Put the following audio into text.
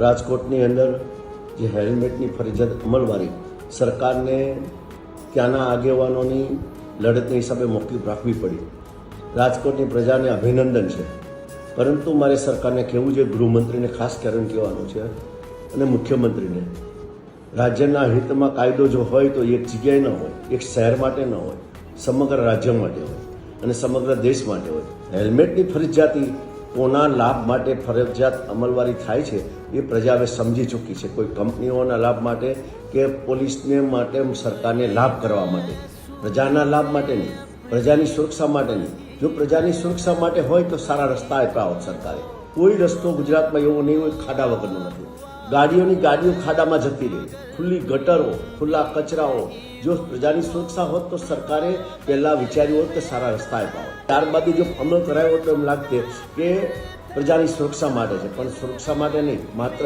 રાજકોટની અંદર જે હેલ્મેટની ફરજિયાત અમલવારી સરકારને ત્યાંના આગેવાનોની લડતના હિસાબે મોકૂફ રાખવી પડી. રાજકોટની પ્રજાને અભિનંદન છે, પરંતુ મારે સરકારને કહેવું છે, ગૃહમંત્રીને ખાસ કરીને કહેવાનું છે અને મુખ્યમંત્રીને, રાજ્યના હિતમાં કાયદો જો હોય તો એક જગ્યાએ ન હોય, એક શહેર માટે ન હોય, સમગ્ર રાજ્ય માટે હોય અને સમગ્ર દેશ માટે હોય. હેલ્મેટની ફરજિયાતી કોના લાભ માટે ફરજિયાત અમલવારી થાય છે એ પ્રજા હવે સમજી ચૂકી છે. કોઈ કંપનીઓના લાભ માટે કે પોલીસને માટે, સરકારને લાભ કરવા માટે, પ્રજાના લાભ માટે નહીં, પ્રજાની સુરક્ષા માટે નહીં. જો પ્રજાની સુરક્ષા માટે હોય તો સારા રસ્તા આપ્યા હોત સરકારે. કોઈ રસ્તો ગુજરાતમાં એવો નહીં હોય ખાડા વગરનો નથી. ગાડીઓ ખાડામાં જતી રહી, ખુલ્લી ગટરો, ખુલ્લા કચરાઓ. જો પ્રજાની સુરક્ષા હોત તો સરકારે પહેલાં વિચાર્યું હોત કે સારા રસ્તા આપ્યા હોત. ત્યારબાદ જો અમલ કરાયો હોત તો એમ લાગતે કે પ્રજાની સુરક્ષા માટે છે, પણ સુરક્ષા માટે નહીં, માત્ર